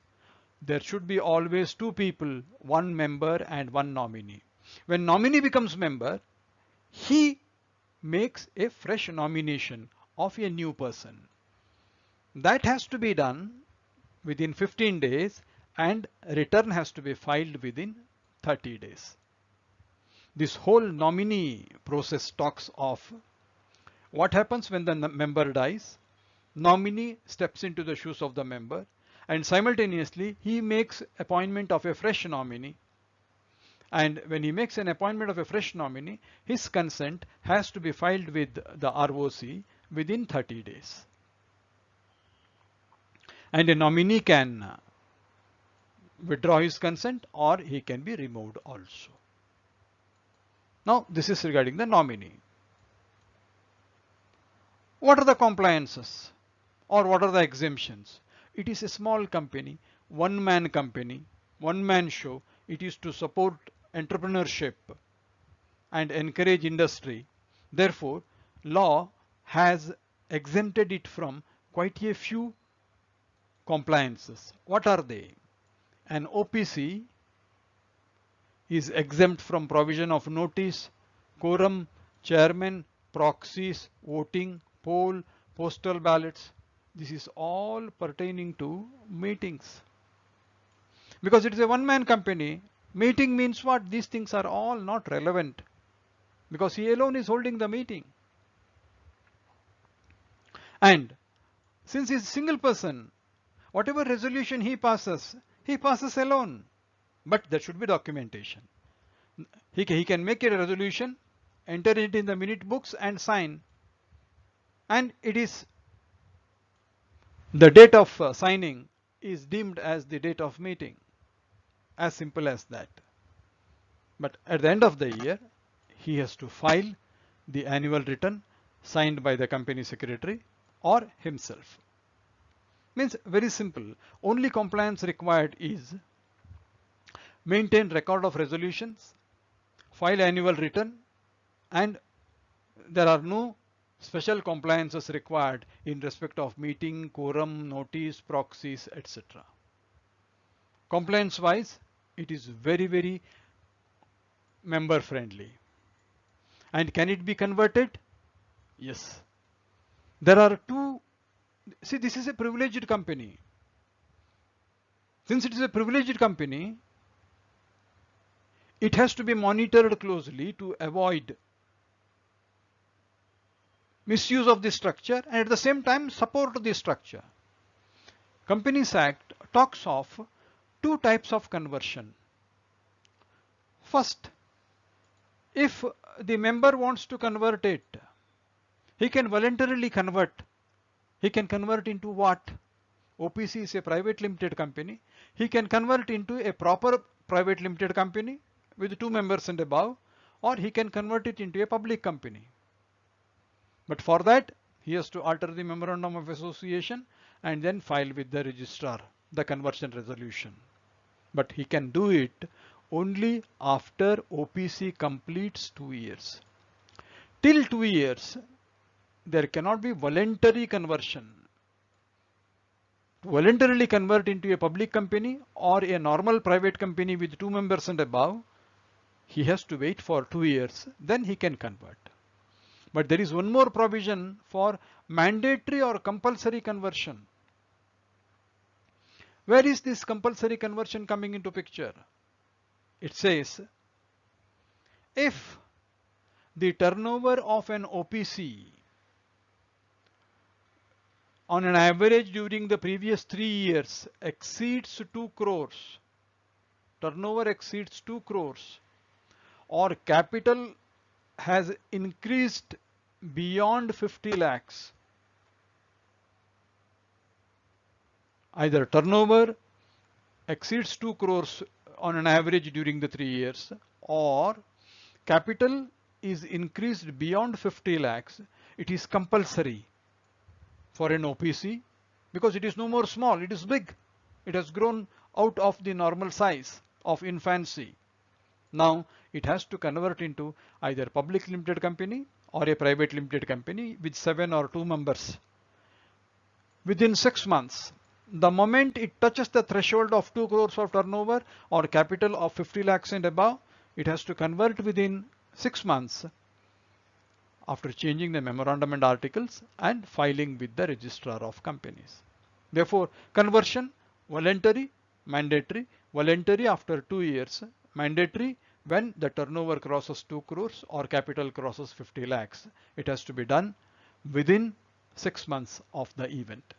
there should be always two people, one member and one nominee. When nominee becomes member, he makes a fresh nomination of a new person. That has to be done within 15 days and return has to be filed within 30 days. This whole nominee process talks of what happens when the member dies. Nominee steps into the shoes of the member and simultaneously he makes appointment of a fresh nominee. And when he makes an appointment of a fresh nominee, his consent has to be filed with the ROC within 30 days. And a nominee can withdraw his consent or he can be removed also. Now, this is regarding the nominee. What are the compliances or what are the exemptions? It is a small company, one-man company, one-man show. It is to support entrepreneurship and encourage industry. Therefore, law has exempted it from quite a few compliances. What are they? An OPC is exempt from provision of notice, quorum, chairman, proxies, voting, poll, postal ballots. This is all pertaining to meetings. Because it is a one-man company, meeting means what? These things are all not relevant because he alone is holding the meeting. And since he is a single person, whatever resolution he passes alone. But there should be documentation. He can make a resolution, enter it in the minute books and sign. And it is the date of signing is deemed as the date of meeting. As simple as that. But at the end of the year, he has to file the annual return signed by the company secretary or himself. Means very simple. Only compliance required is maintain record of resolutions, file annual return, and there are no special compliances required in respect of meeting, quorum, notice, proxies, etc. Compliance wise, it is very member friendly. And can it be converted? Yes. There are two. See, this is a privileged company. Since it is a privileged company, it has to be monitored closely to avoid misuse of the structure and at the same time support the structure. Companies Act talks of two types of conversion. First, if the member wants to convert it, he can voluntarily convert. He can convert into what? OPC is a private limited company. He can convert into a proper private limited company with 2 members and above, or he can convert it into a public company. But for that, he has to alter the memorandum of association and then file with the registrar the conversion resolution. But he can do it only after OPC completes 2 years. Till 2 years, there cannot be voluntary conversion. To voluntarily convert into a public company or a normal private company with 2 members and above, he has to wait for 2 years, then he can convert. But there is one more provision for mandatory or compulsory conversion. Where is this compulsory conversion coming into picture? It says, if the turnover of an OPC on an average during the previous 3 years exceeds 2 crores, turnover exceeds 2 crores, or capital has increased beyond 50 lakhs, either turnover exceeds 2 crores on an average during the 3 years, or capital is increased beyond 50 lakhs, it is compulsory for an OPC because it is no more small, it is big. It has grown out of the normal size of infancy. Now it has to convert into either public limited company or a private limited company with 7 or 2 members. Within 6 months, the moment it touches the threshold of 2 crores of turnover or capital of 50 lakhs and above, it has to convert within 6 months after changing the memorandum and articles and filing with the registrar of companies. Therefore, conversion voluntary, mandatory, voluntary after 2 years, mandatory when the turnover crosses 2 crores or capital crosses 50 lakhs. It has to be done within 6 months of the event.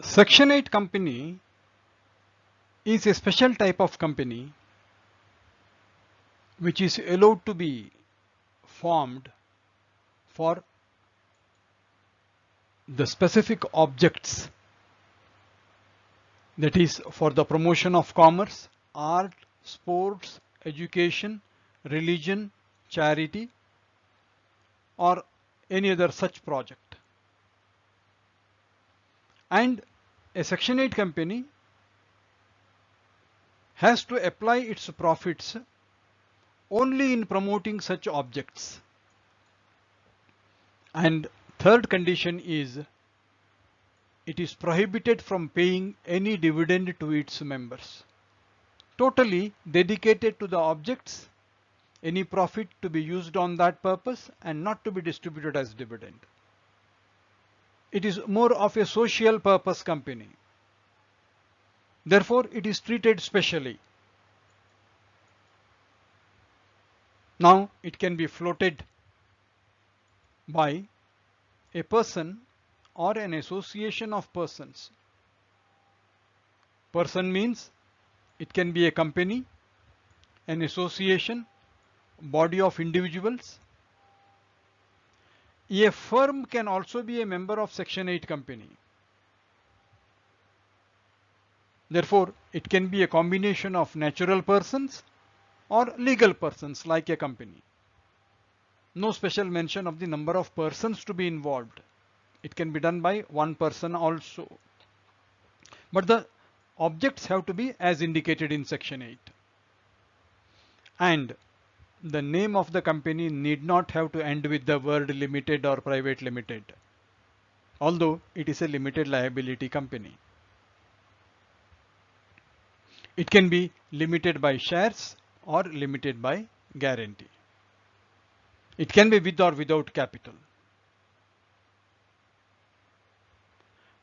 Section 8 company is a special type of company which is allowed to be formed for the specific objects, that is for the promotion of commerce, art, sports, education, religion, charity, or any other such project. And a Section 8 company has to apply its profits only in promoting such objects. And third condition is it is prohibited from paying any dividend to its members. Totally dedicated to the objects, any profit to be used on that purpose and not to be distributed as dividend. It is more of a social purpose company. Therefore, it is treated specially. Now, it can be floated by a person or an association of persons. Person means it can be a company, an association, body of individuals. A firm can also be a member of Section 8 company. Therefore, it can be a combination of natural persons or legal persons like a company. No special mention of the number of persons to be involved. It can be done by one person also. But the objects have to be as indicated in Section 8. And the name of the company need not have to end with the word limited or private limited, although it is a limited liability company. It can be limited by shares or limited by guarantee. It can be with or without capital.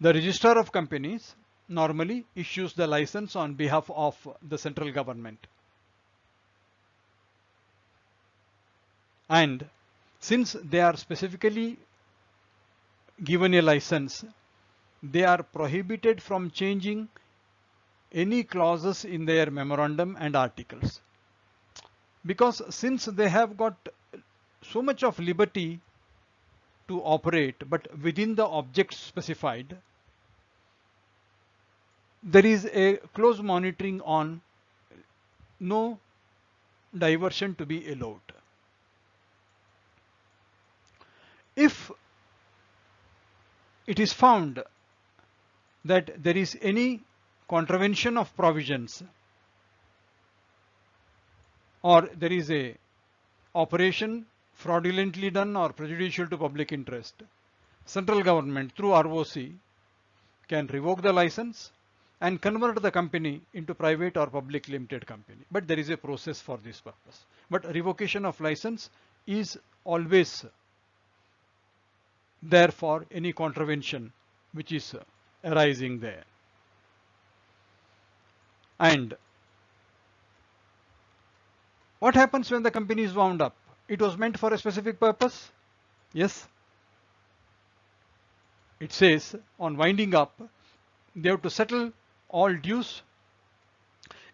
The Registrar of Companies normally issues the license on behalf of the central government. And since they are specifically given a license, they are prohibited from changing any clauses in their memorandum and articles. Because since they have got so much of liberty to operate, but within the objects specified, there is a close monitoring on no diversion to be allowed. If it is found that there is any contravention of provisions or there is a operation fraudulently done or prejudicial to public interest, central government through ROC can revoke the license and convert the company into private or public limited company. But there is a process for this purpose. But revocation of license is always there for any contravention which is arising there. And what happens when the company is wound up? It was meant for a specific purpose? Yes. It says on winding up, they have to settle all dues.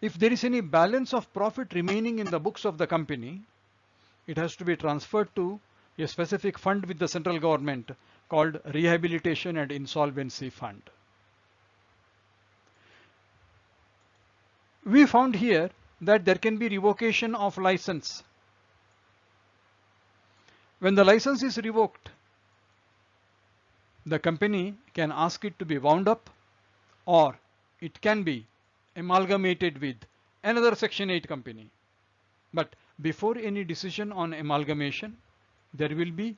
If there is any balance of profit remaining in the books of the company, it has to be transferred to a specific fund with the central government called Rehabilitation and Insolvency Fund. We found here that there can be revocation of license. When the license is revoked, the company can ask it to be wound up, or it can be amalgamated with another Section 8 company. But before any decision on amalgamation, there will be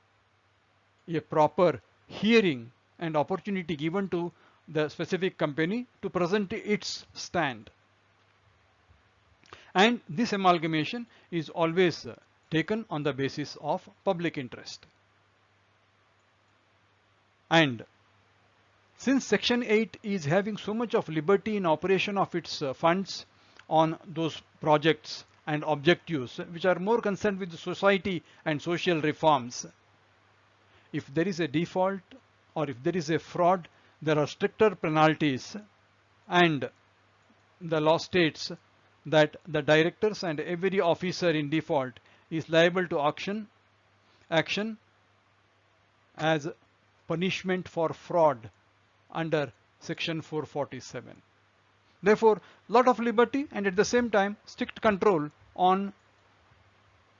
a proper hearing and opportunity given to the specific company to present its stand. And this amalgamation is always taken on the basis of public interest. And since Section 8 is having so much of liberty in operation of its funds on those projects and objectives which are more concerned with the society and social reforms, if there is a default or if there is a fraud, there are stricter penalties, and the law states that the directors and every officer in default is liable to action as punishment for fraud under Section 447. Therefore, lot of liberty and at the same time strict control on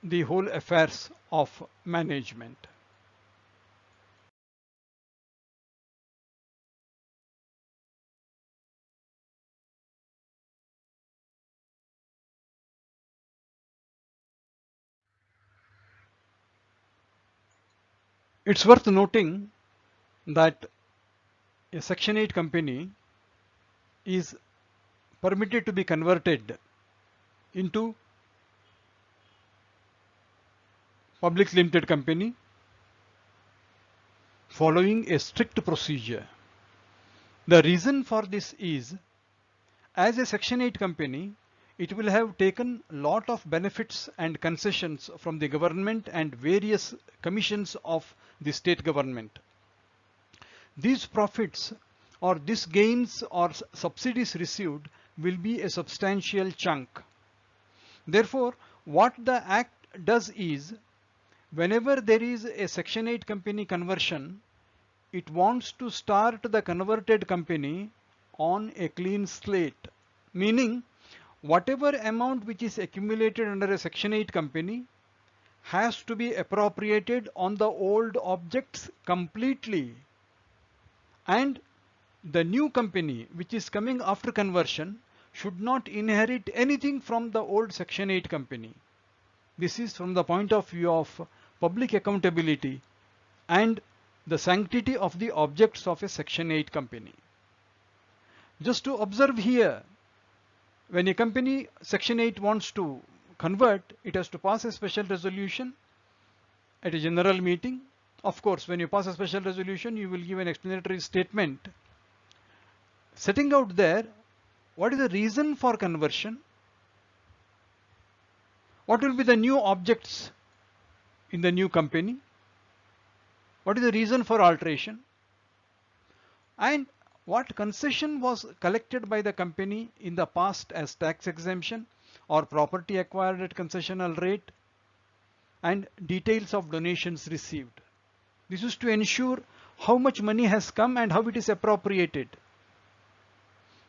the whole affairs of management. It's worth noting that a Section 8 company is permitted to be converted into public limited company following a strict procedure. The reason for this is, as a Section 8 company, it will have taken lot of benefits and concessions from the government and various commissions of the state government. These profits or these gains or subsidies received will be a substantial chunk. Therefore, what the Act does is, whenever there is a Section 8 company conversion, it wants to start the converted company on a clean slate, meaning whatever amount which is accumulated under a Section 8 company has to be appropriated on the old objects completely, and the new company which is coming after conversion should not inherit anything from the old Section 8 company. This is from the point of view of public accountability and the sanctity of the objects of a Section 8 company. Just to observe here, when a company Section 8 wants to convert, it has to pass a special resolution at a general meeting. Of course, when you pass a special resolution, you will give an explanatory statement setting out there what is the reason for conversion, what will be the new objects in the new company, what is the reason for alteration, and what concession was collected by the company in the past as tax exemption or property acquired at concessional rate, and details of donations received. This is to ensure how much money has come and how it is appropriated,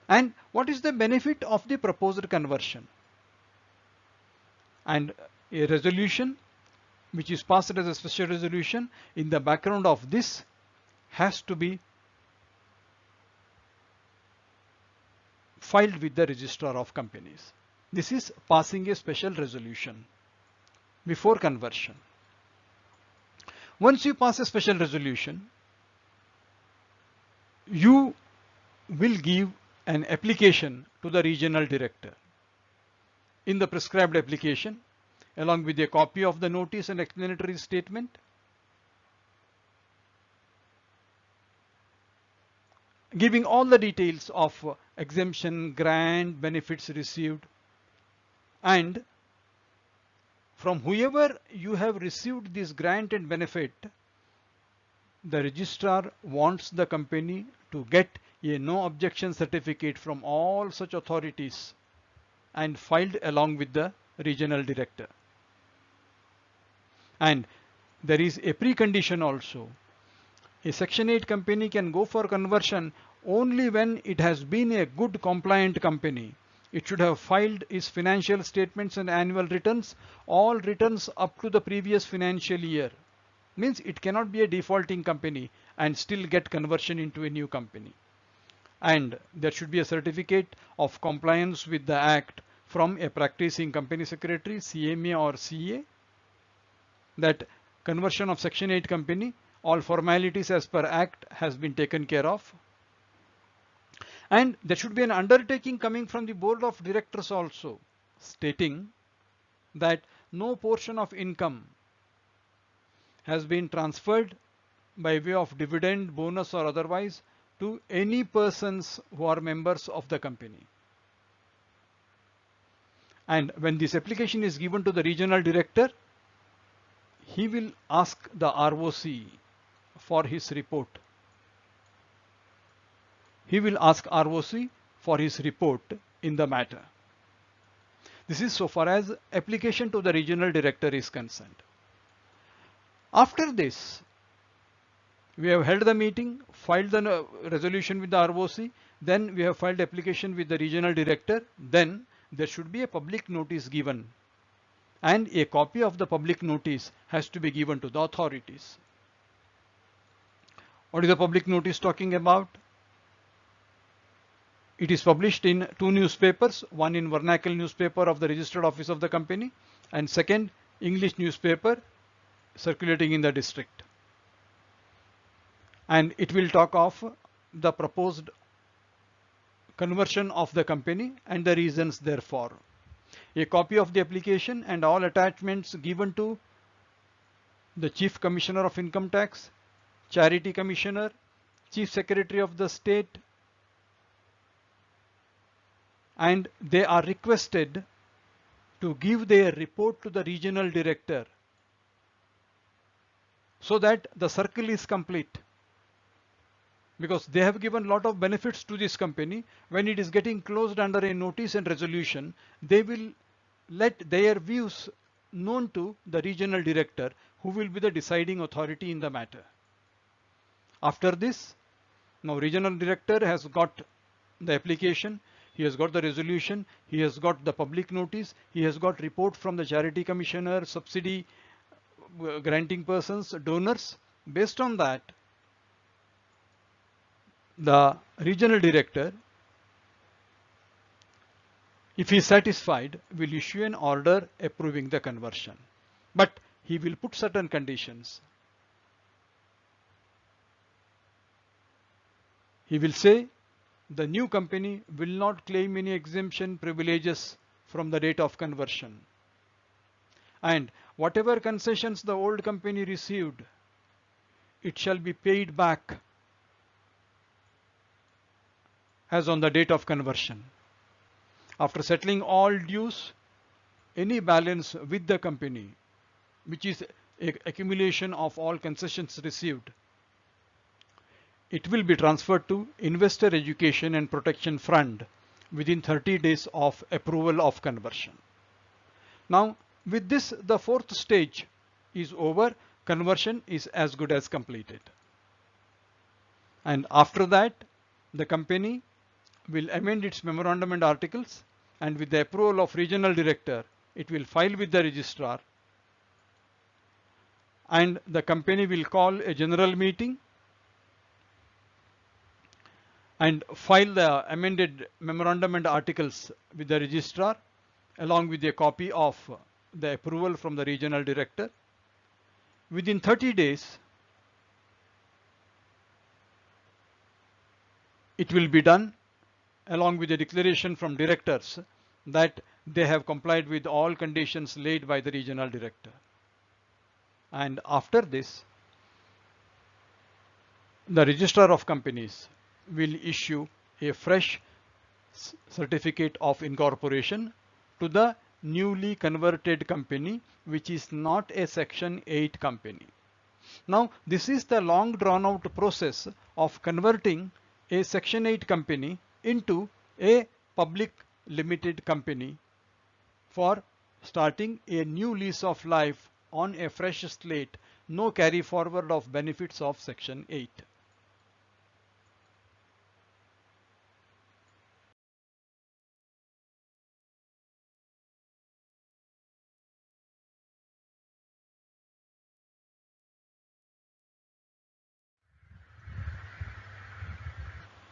and what is the benefit of the proposed conversion. And a resolution which is passed as a special resolution in the background of this has to be filed with the registrar of companies. This is passing a special resolution before conversion. Once you pass a special resolution, you will give an application to the regional director. In the prescribed application, along with a copy of the notice and explanatory statement, giving all the details of exemption, grant, benefits received, and from whoever you have received this grant and benefit, the registrar wants the company to get a no objection certificate from all such authorities and filed along with the regional director. And there is a precondition also. A Section 8 company can go for conversion only when it has been a good compliant company. It should have filed its financial statements and annual returns, all returns up to the previous financial year. Means it cannot be a defaulting company and still get conversion into a new company. And there should be a certificate of compliance with the Act from a practicing company secretary, CMA or CA, that conversion of Section 8 company, all formalities as per Act has been taken care of. And there should be an undertaking coming from the board of directors also, stating that no portion of income has been transferred by way of dividend, bonus or otherwise to any persons who are members of the company. And when this application is given to the regional director, he will ask the ROC for his report. He will ask ROC for his report in the matter. This is so far as application to the regional director is concerned. After this, we have held the meeting, filed the resolution with the ROC, then we have filed application with the regional director, then there should be a public notice given, and a copy of the public notice has to be given to the authorities. What is the public notice talking about? It is published in 2 newspapers, one in vernacular newspaper of the registered office of the company, and second English newspaper circulating in the district. and it will talk of the proposed conversion of the company and the reasons therefore. A copy of the application and all attachments given to the Chief Commissioner of Income Tax, Charity Commissioner, Chief Secretary of the State, and they are requested to give their report to the regional director so that the circle is complete. Because they have given a lot of benefits to this company. When it is getting closed under a notice and resolution, they will let their views known to the regional director, who will be the deciding authority in the matter. After this, now regional director has got the application, he has got the resolution, he has got the public notice, he has got report from the charity commissioner, subsidy granting persons, donors. Based on that, the regional director, if he is satisfied, will issue an order approving the conversion. But he will put certain conditions. He will say the new company will not claim any exemption privileges from the date of conversion. And whatever concessions the old company received, it shall be paid back as on the date of conversion. After settling all dues, any balance with the company, which is accumulation of all concessions received, it will be transferred to Investor Education and Protection Fund within 30 days of approval of conversion. Now, with this, the fourth stage is over. Conversion is as good as completed. And after that, the company will amend its memorandum and articles, and with the approval of regional director, it will file with the registrar, and the company will call a general meeting and file the amended memorandum and articles with the registrar along with a copy of the approval from the regional director. Within 30 days, it will be done along with a declaration from directors that they have complied with all conditions laid by the regional director. And after this, the registrar of companies will issue a fresh certificate of incorporation to the newly converted company, which is not a Section 8 company. Now, this is the long drawn out process of converting a Section 8 company into a public limited company for starting a new lease of life on a fresh slate, no carry forward of benefits of Section 8.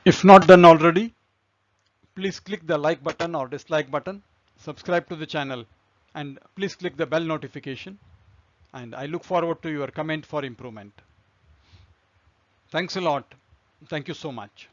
If not done already, please click the like button or dislike button, subscribe to the channel, and please click the bell notification. And I look forward to your comment for improvement. Thanks a lot. Thank you so much.